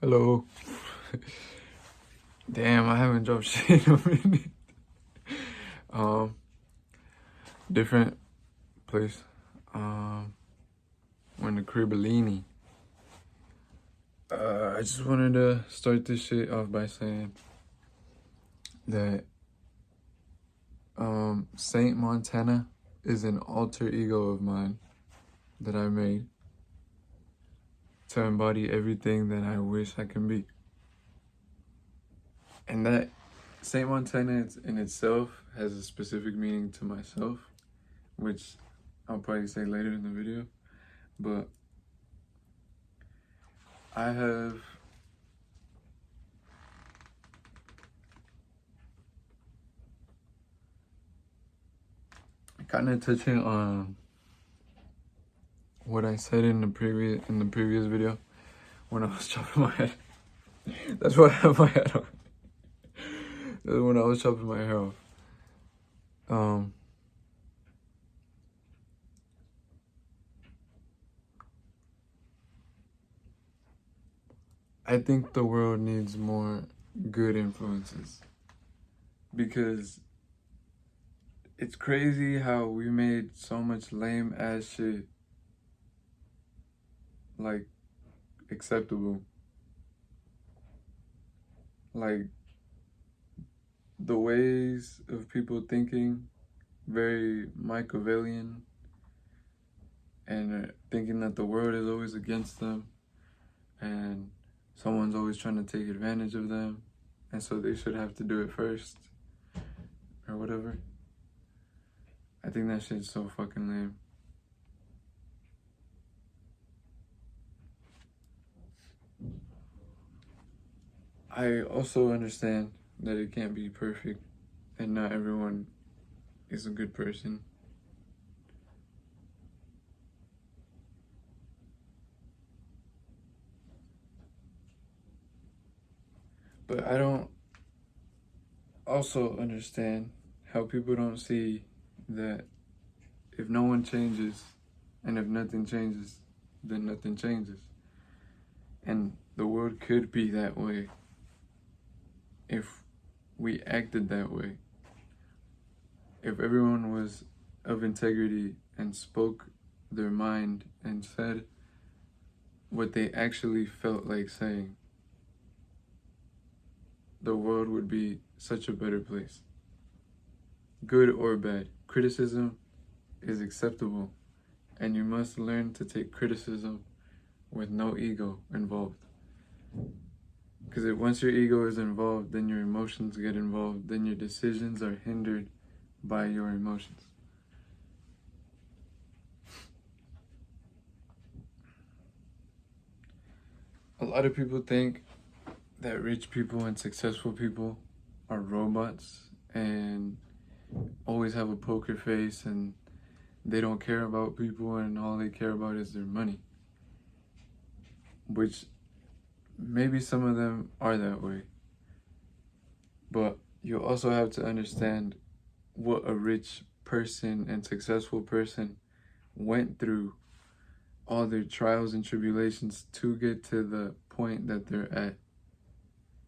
Hello. Damn, I haven't dropped shit in a minute. Different place. We're in the Cribellini. I just wanted to start this shit off by saying that Saint Montana is an alter ego of mine that I made to embody everything that I wish I can be. And that Saint Montana in itself has a specific meaning to myself, which I'll probably say later in the video. But I have kind of touching on what I said in the previous video when I was chopping my head. That's what I have my head on. That's when I was chopping my hair off. I think the world needs more good influences, because it's crazy how we made so much lame ass shit like acceptable. Like the ways of people thinking, very Machiavellian, and thinking that the world is always against them and someone's always trying to take advantage of them, and so they should have to do it first or whatever. I think that shit's so fucking lame. I also understand that it can't be perfect and not everyone is a good person. But I don't also understand how people don't see that if no one changes and if nothing changes, then nothing changes. And the world could be that way if we acted that way. If everyone was of integrity and spoke their mind and said what they actually felt like saying, the world would be such a better place. Good or bad, criticism is acceptable, and you must learn to take criticism with no ego involved. Because once your ego is involved, then your emotions get involved, then your decisions are hindered by your emotions. A lot of people think that rich people and successful people are robots and always have a poker face and they don't care about people and all they care about is their money. Which maybe some of them are that way. But you also have to understand what a rich person and successful person went through, all their trials and tribulations to get to the point that they're at.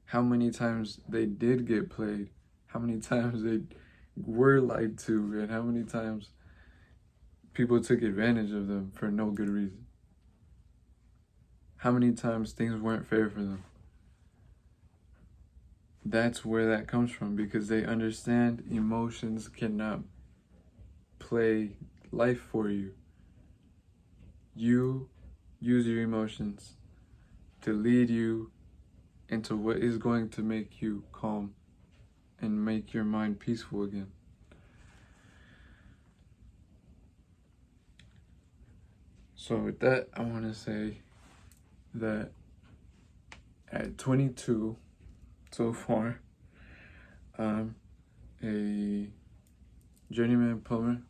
How many times they did get played, how many times they were lied to, and how many times people took advantage of them for no good reason. How many times things weren't fair for them. That's where that comes from, because they understand emotions cannot play life for you. You use your emotions to lead you into what is going to make you calm and make your mind peaceful again. So with that, I want to say that at 22 so far, I'm a journeyman plumber.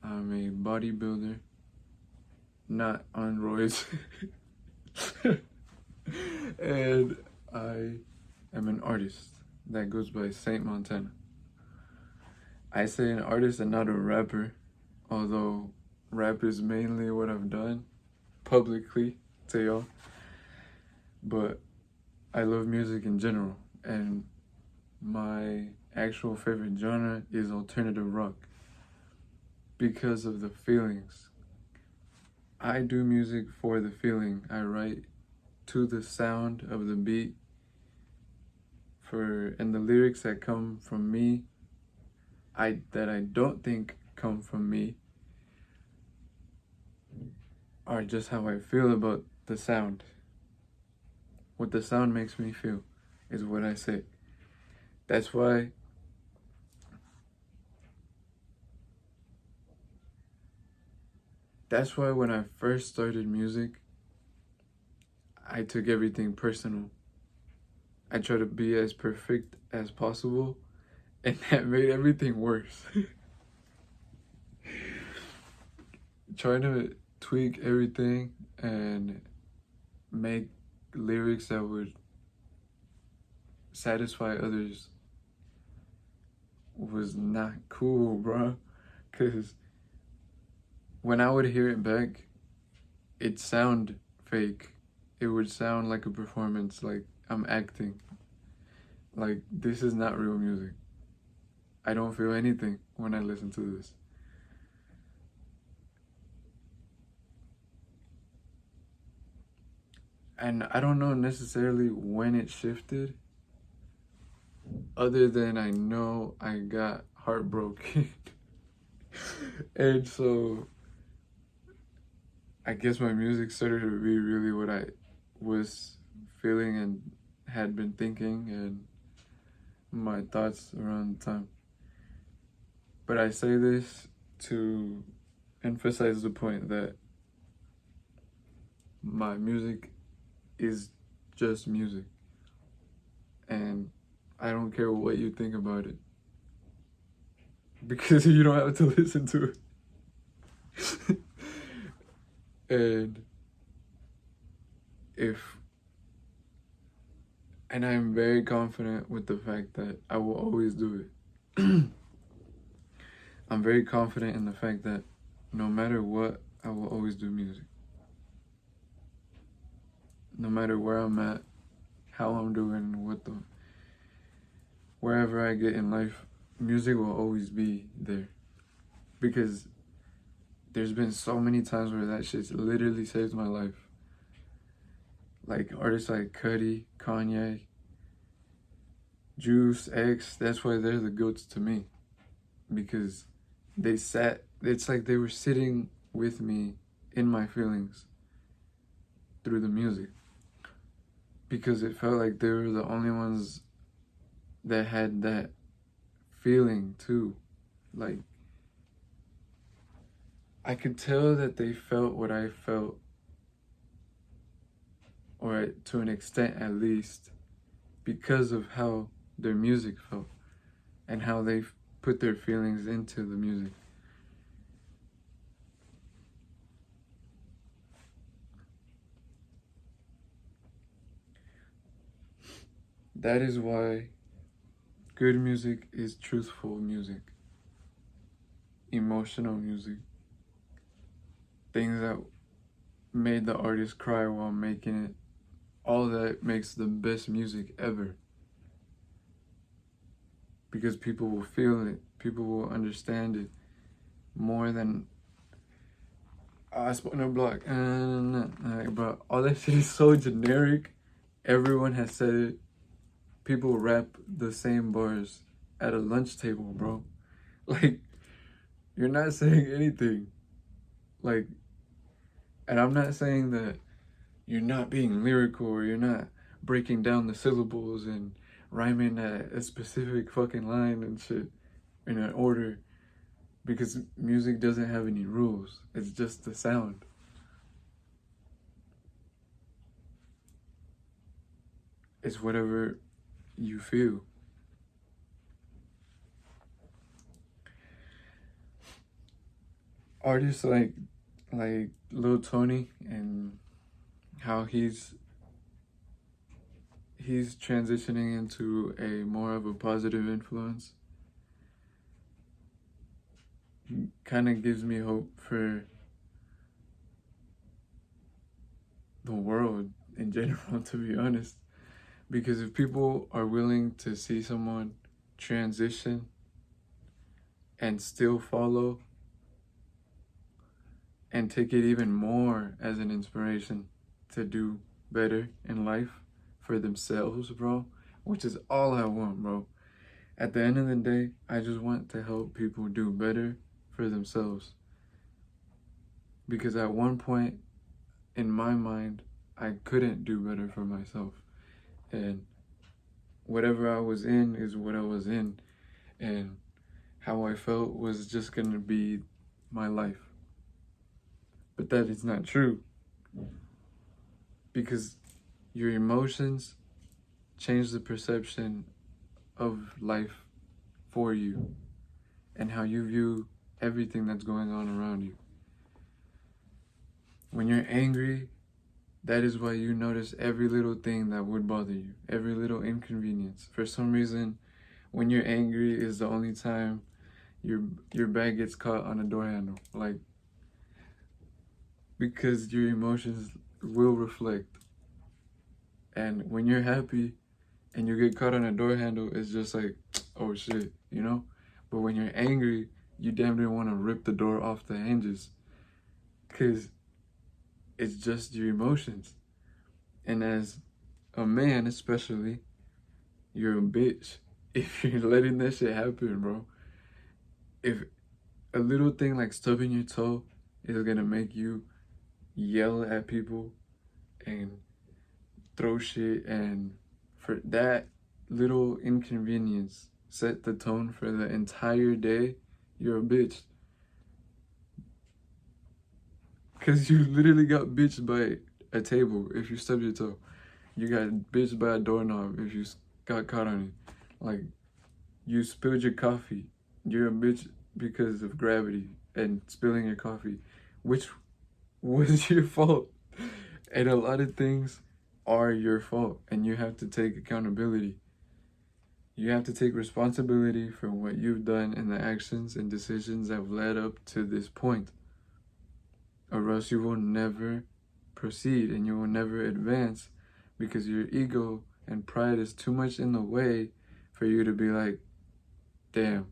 I'm a bodybuilder, not on roids. And I am an artist that goes by Saint Montana. I say an artist and not a rapper, although rap is mainly what I've done publicly to y'all. But I love music in general, and my actual favorite genre is alternative rock because of the feelings. I do music for the feeling. I write to the sound of the beat and the lyrics that come from me, that I don't think come from me, are just how I feel about the sound. What the sound makes me feel is what I say. That's why when I first started music, I took everything personal. I tried to be as perfect as possible, and that made everything worse. Trying to tweak everything and make lyrics that would satisfy others was not cool, bro. Cause when I would hear it back, it'd sound fake. It would sound like a performance, like I'm acting. Like, this is not real music. I don't feel anything when I listen to this. And I don't know necessarily when it shifted, other than I know I got heartbroken. And so I guess my music started to be really what I was feeling and had been thinking, and my thoughts around the time. But I say this to emphasize the point that my music is just music, and I don't care what you think about it, because you don't have to listen to it. And I'm very confident with the fact that I will always do it. I'm very confident in the fact that no matter what, I will always do music. No matter where I'm at, how I'm doing, wherever I get in life, music will always be there. Because there's been so many times where that shit's literally saved my life. Like artists like Cudi, Kanye, Juice, X, that's why they're the goats to me. Because it's like they were sitting with me in my feelings through the music. Because it felt like they were the only ones that had that feeling too. Like, I could tell that they felt what I felt, or to an extent at least, because of how their music felt and how they put their feelings into the music. That is why good music is truthful music, emotional music, things that made the artist cry while making it. All that makes the best music ever. Because people will feel it, people will understand it more than I spot on a block. But all that shit is so generic. Everyone has said it. People rap the same bars at a lunch table, bro. Like, you're not saying anything. Like, and I'm not saying that you're not being lyrical or you're not breaking down the syllables and rhyming a specific fucking line and shit in an order, because music doesn't have any rules. It's just the sound. It's whatever you feel. Artists like Lil Tony, and how he's transitioning into a more of a positive influence, kind of gives me hope for the world in general, to be honest. Because if people are willing to see someone transition and still follow and take it even more as an inspiration to do better in life for themselves, bro, which is all I want, bro. At the end of the day, I just want to help people do better for themselves. Because at one point in my mind, I couldn't do better for myself. And whatever I was in is what I was in. And how I felt was just going to be my life. But that is not true. Because your emotions change the perception of life for you and how you view everything that's going on around you. When you're angry, that is why you notice every little thing that would bother you, every little inconvenience. For some reason, when you're angry is the only time your bag gets caught on a door handle. Like, because your emotions will reflect. And when you're happy and you get caught on a door handle, it's just like, oh shit, you know? But when you're angry, you damn near want to rip the door off the hinges. Because it's just your emotions. And as a man especially, you're a bitch if you're letting that shit happen, bro. If a little thing like stubbing your toe is gonna make you yell at people and throw shit, and for that little inconvenience set the tone for the entire day, you're a bitch. Because you literally got bitched by a table if you stubbed your toe. You got bitched by a doorknob if you got caught on it. Like, you spilled your coffee. You're a bitch because of gravity and spilling your coffee, which was your fault. And a lot of things are your fault, and you have to take accountability. You have to take responsibility for what you've done and the actions and decisions that have led up to this point. Or else you will never proceed and you will never advance, because your ego and pride is too much in the way for you to be like, damn,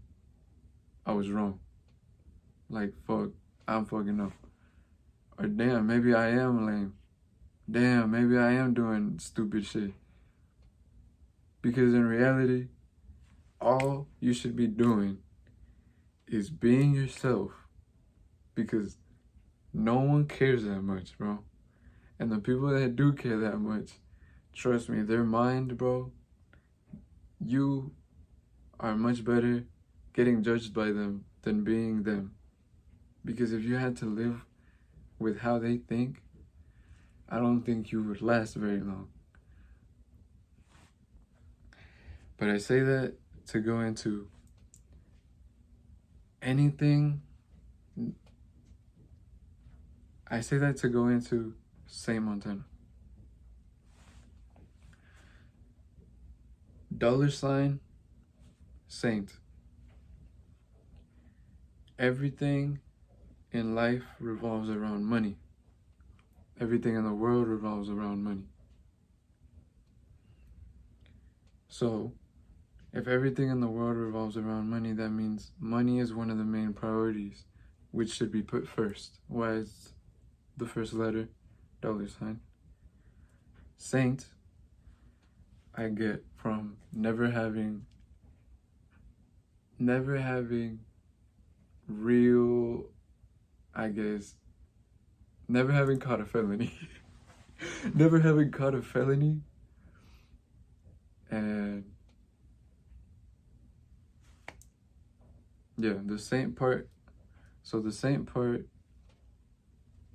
I was wrong. Like, fuck, I'm fucking up. Or damn, maybe I am lame. Damn, maybe I am doing stupid shit. Because in reality, all you should be doing is being yourself, because no one cares that much, bro. And the people that do care that much, trust me, their mind, bro, you are much better getting judged by them than being them. Because if you had to live with how they think, I don't think you would last very long. But I say that to go into anything. I say that to go into Saint Montana. $ Saint. Everything in life revolves around money. Everything in the world revolves around money. So, if everything in the world revolves around money, that means money is one of the main priorities, which should be put first. Why is the first letter $? Saint, I get from never having real, I guess, never having caught a felony. Never having caught a felony. And yeah, the saint part. So the saint part,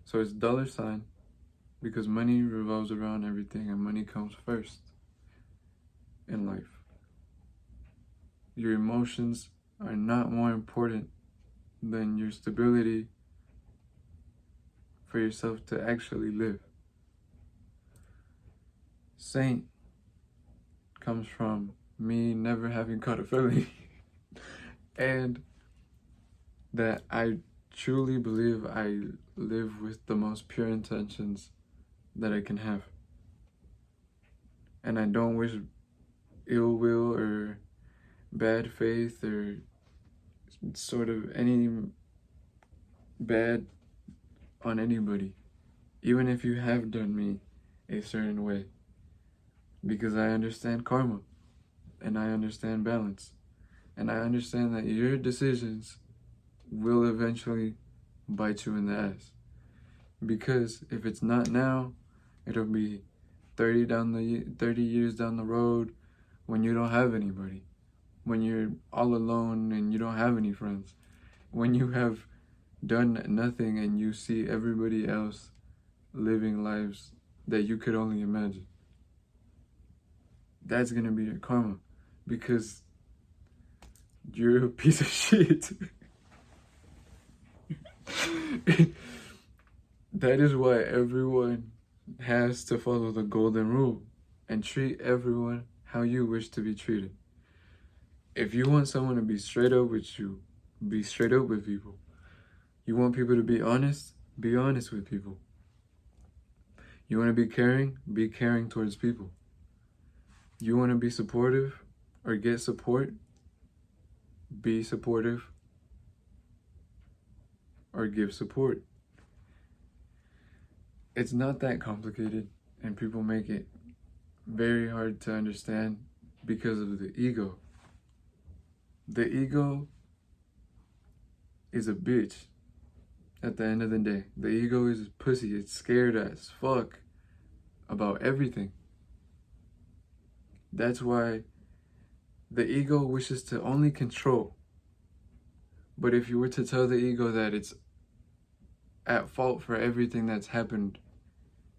so it's $ because money revolves around everything and money comes first in life. Your emotions are not more important than your stability for yourself to actually live. Saint comes from me never having caught a felony. And that I truly believe I live with the most pure intentions that I can have. And I don't wish ill will or bad faith or sort of any bad on anybody, even if you have done me a certain way, because I understand karma and I understand balance and I understand that your decisions will eventually bite you in the ass, because if it's not now, it'll be 30 years down the road when you don't have anybody, when you're all alone and you don't have any friends, when you have done nothing and you see everybody else living lives that you could only imagine. That's gonna be your karma, because you're a piece of shit. That is why everyone has to follow the golden rule and treat everyone how you wish to be treated. If you want someone to be straight up with you, be straight up with people. You want people to be honest with people. You want to be caring towards people. You want to be supportive or get support, be supportive or give support. It's not that complicated, and people make it very hard to understand because of the ego. The ego is a bitch at the end of the day. The ego is a pussy. It's scared as fuck about everything. That's why the ego wishes to only control. But if you were to tell the ego that it's at fault for everything that's happened,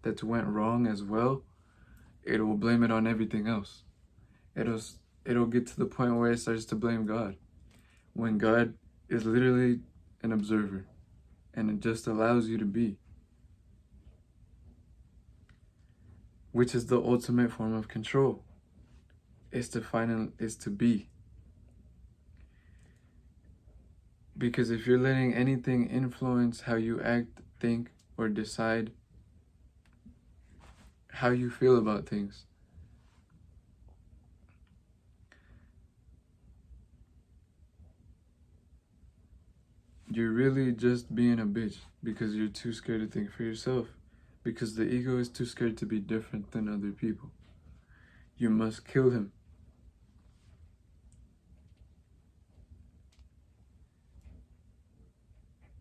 that's went wrong as well, it will blame it on everything else. It'll get to the point where it starts to blame God, when God is literally an observer and it just allows you to be, which is the ultimate form of control. Is to be. Because if you're letting anything influence how you act, think, or decide how you feel about things, you're really just being a bitch, because you're too scared to think for yourself, because the ego is too scared to be different than other people. You must kill him.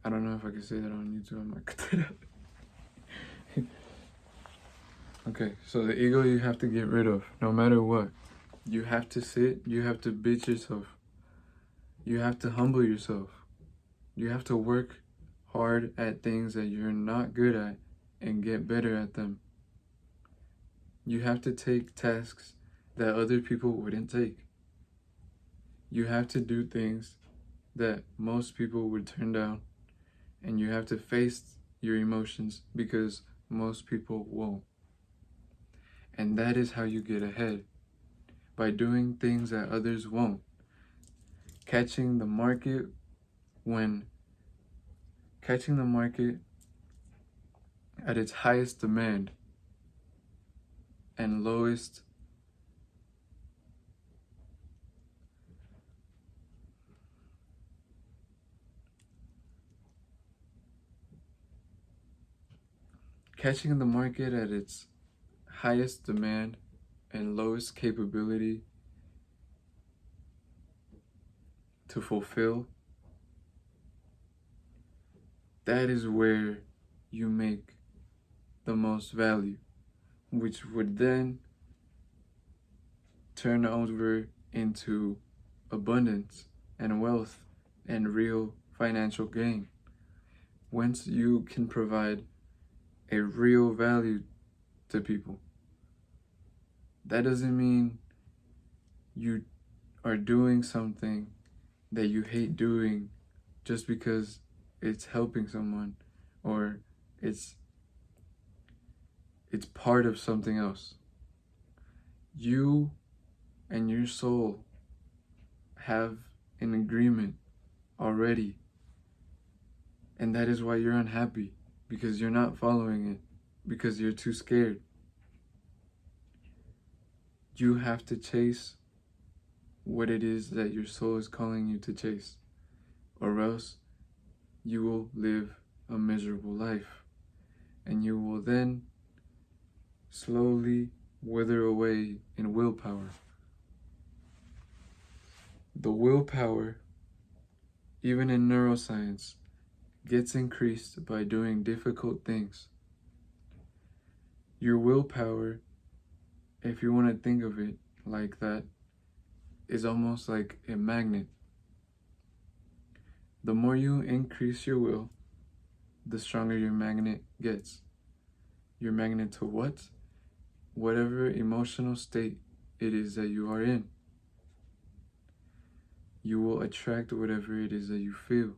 I don't know if I can say that on YouTube. I might cut that out. Okay, so the ego you have to get rid of, no matter what. You have to sit, you have to bitch yourself. You have to humble yourself. You have to work hard at things that you're not good at and get better at them. You have to take tasks that other people wouldn't take. You have to do things that most people would turn down. And you have to face your emotions, because most people won't. And that is how you get ahead, by doing things that others won't. Catching the market at its highest demand and lowest catching the market at its highest demand and lowest capability to fulfill, that is where you make the most value, which would then turn over into abundance and wealth and real financial gain. Once you can provide a real value to people, that doesn't mean you are doing something that you hate doing just because it's helping someone or it's part of something else. You and your soul have an agreement already, and that is why you're unhappy, because you're not following it, because you're too scared. You have to chase what it is that your soul is calling you to chase, or else you will live a miserable life, and you will then slowly wither away in willpower. The willpower, even in neuroscience, gets increased by doing difficult things. Your willpower, if you want to think of it like that, is almost like a magnet. The more you increase your will, the stronger your magnet gets. Your magnet to what? Whatever emotional state it is that you are in. You will attract whatever it is that you feel.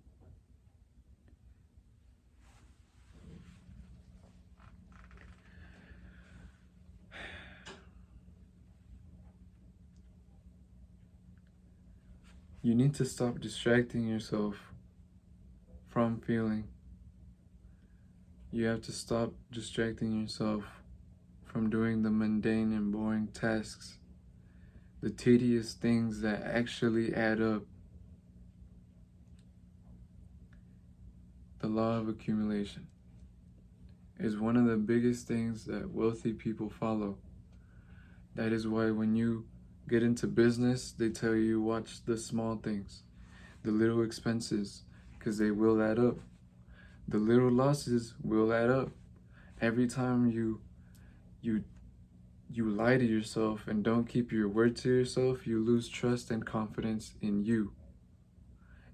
You need to stop distracting yourself from feeling. You have to stop distracting yourself from doing the mundane and boring tasks, the tedious things that actually add up. The law of accumulation is one of the biggest things that wealthy people follow. That is why when you get into business, they tell you watch the small things, the little expenses, because they will add up. The little losses will add up. Every time you lie to yourself and don't keep your word to yourself, you lose trust and confidence in you,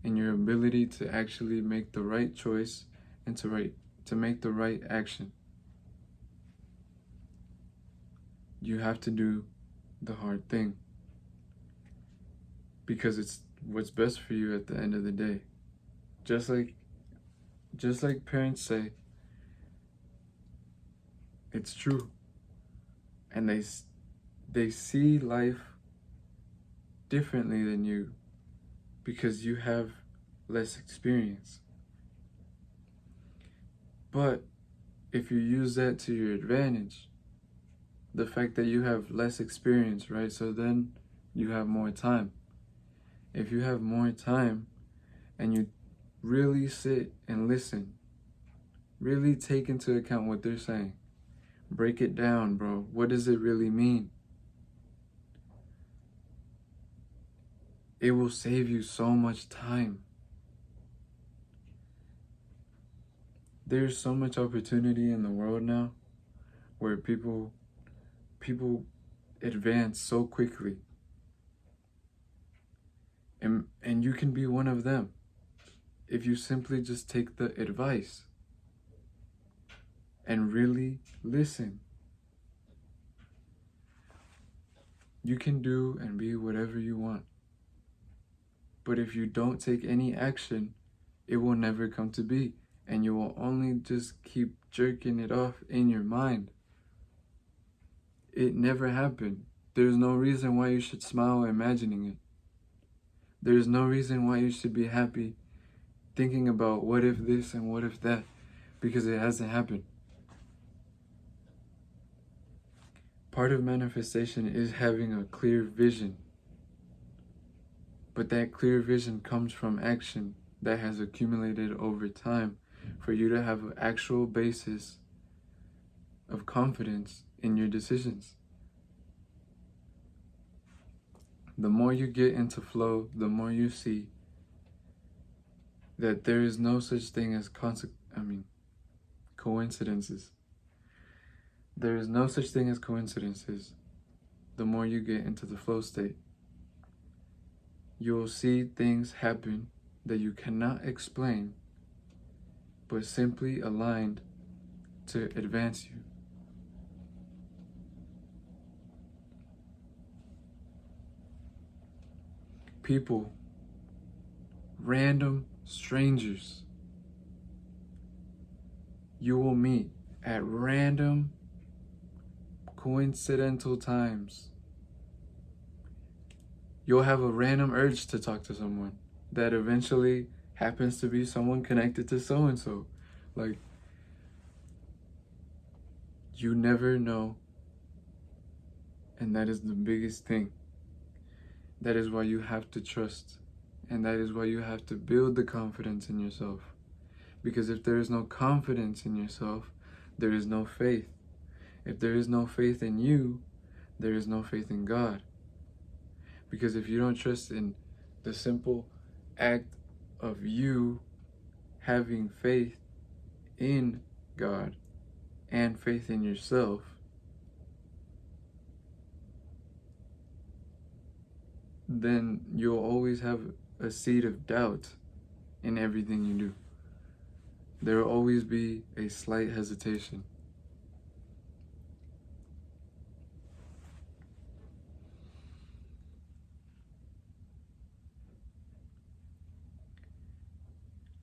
in your ability to actually make the right choice and to make the right action. You have to do the hard thing because it's what's best for you at the end of the day. Just like parents say, it's true. And they see life differently than you because you have less experience. But if you use that to your advantage, the fact that you have less experience, right? So then you have more time. If you have more time and you really sit and listen, really take into account what they're saying, break it down, bro. What does it really mean? It will save you so much time. There's so much opportunity in the world now where people advance so quickly. And you can be one of them if you simply just take the advice and really listen. You can do and be whatever you want. But if you don't take any action, it will never come to be. And you will only just keep jerking it off in your mind. It never happened. There's no reason why you should smile imagining it. There's no reason why you should be happy thinking about what if this and what if that, because it hasn't happened. Part of manifestation is having a clear vision. But that clear vision comes from action that has accumulated over time for you to have an actual basis of confidence in your decisions. The more you get into flow, the more you see that there is no such thing as coincidences. There is no such thing as coincidences. The more you get into the flow state, you will see things happen that you cannot explain, but simply aligned to advance you. People, random strangers, you will meet at random, coincidental times. You'll have a random urge to talk to someone that eventually happens to be someone connected to so-and-so. Like, you never know And that is the biggest thing. That is why you have to trust. And that is why you have to build the confidence in yourself. Because if there is no confidence in yourself, there is no faith. If there is no faith in you, there is no faith in God. Because if you don't trust in the simple act of you having faith in God and faith in yourself, then you'll always have a seed of doubt in everything you do. There will always be a slight hesitation.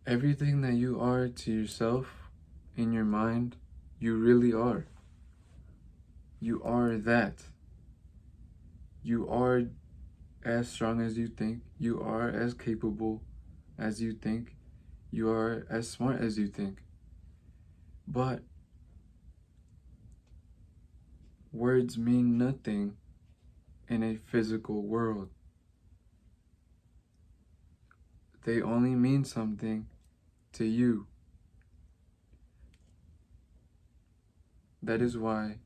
Everything that you are to yourself, in your mind, you really are. You are that. You are as strong as you think. You are as capable as you think. You are as smart as you think. But words mean nothing in a physical world. They only mean something to you. That is why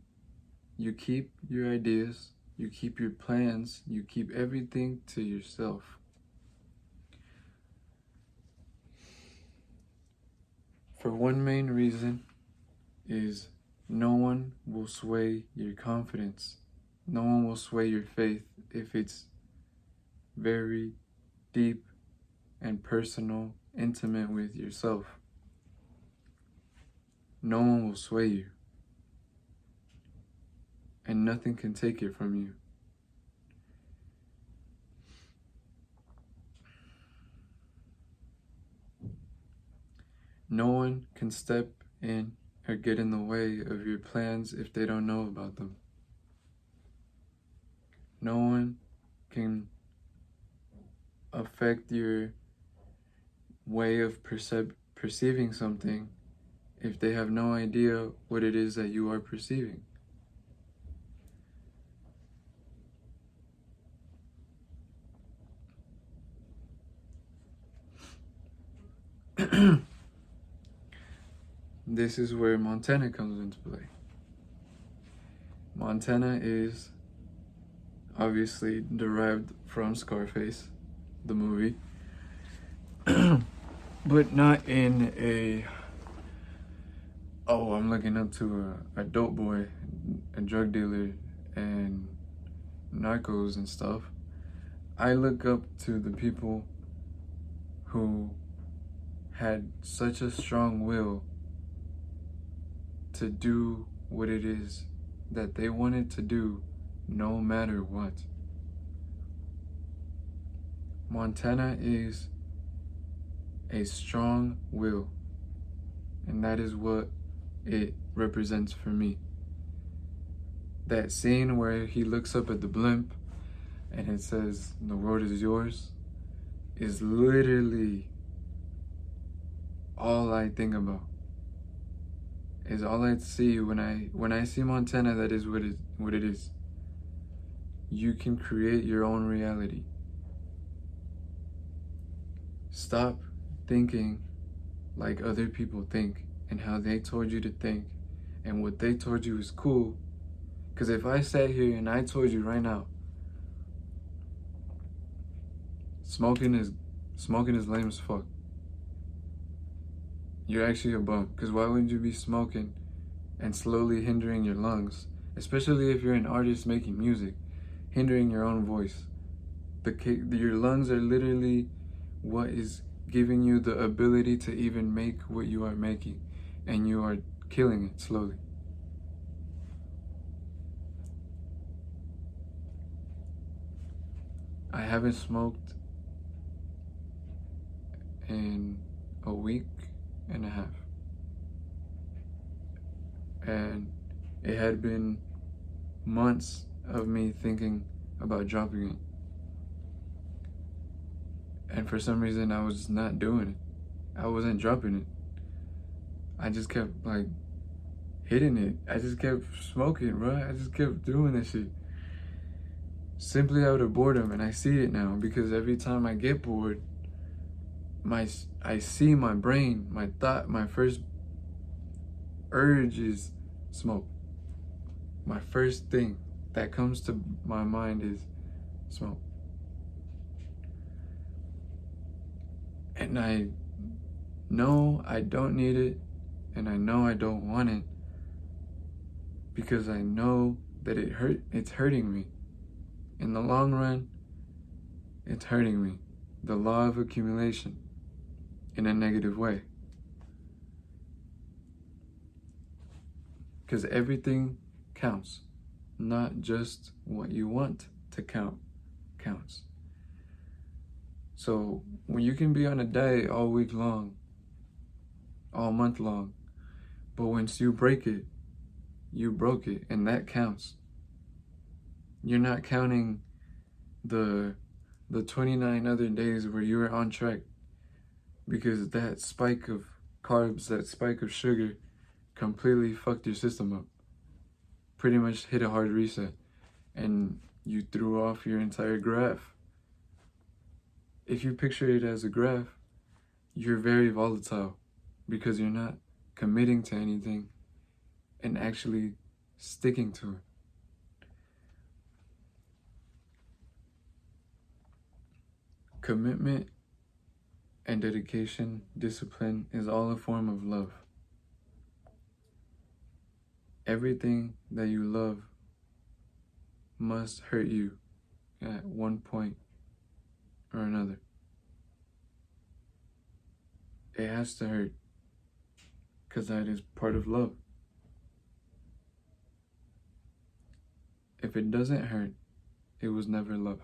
you keep your ideas, you keep your plans, you keep everything to yourself. For one main reason is no one will sway your confidence. No one will sway your faith if it's very deep and personal, intimate with yourself. No one will sway you. And nothing can take it from you. No one can step in or get in the way of your plans if they don't know about them. No one can affect your way of perceiving something if they have no idea what it is that you are perceiving. This is where Montana comes into play. Montana is obviously derived from Scarface, the movie, but not in a, oh, I'm looking up to a dope boy, a drug dealer, and narcos and stuff. I look up to the people who had such a strong will to do what it is that they wanted to do no matter what. Montana is a strong will, and that is what it represents for me. That scene where he looks up at the blimp and it says, "The world is yours," is literally all I think about. Is all I see when I see Montana. That is what it is. You can create your own reality. Stop thinking like other people think and how they told you to think and what they told you is cool. Because if I sat here and I told you right now, smoking is lame as fuck, you're actually a bum. Because why would you be smoking and slowly hindering your lungs, especially if you're an artist making music, hindering your own voice? Your lungs are literally what is giving you the ability to even make what you are making, and you are killing it slowly. I haven't smoked in a week and a half, and it had been months of me thinking about dropping it, and for some reason I was not doing it. I wasn't dropping it. I just kept like hitting it. I just kept smoking, bro. I just kept doing that shit. simply out of boredom, and I see it now because every time I get bored, I see my brain, my first urge is smoke. My first thing that comes to my mind is smoke. And I know I don't need it, and I know I don't want it, because I know that it's hurting me. In the long run, it's hurting me. The law of accumulation in a negative way. Because everything counts. Not just what you want to count counts. So when you can be on a diet all week long, all month long, but once you break it, you broke it, and that counts. You're not counting the 29 other days where you were on track, because that spike of carbs, that spike of sugar completely fucked your system up. Pretty much hit a hard reset, and you threw off your entire graph. If you picture it as a graph, you're very volatile because you're not committing to anything and actually sticking to it. Commitment and dedication, discipline is all a form of love. Everything that you love must hurt you at one point or another. It has to hurt, because that is part of love. If it doesn't hurt, it was never love.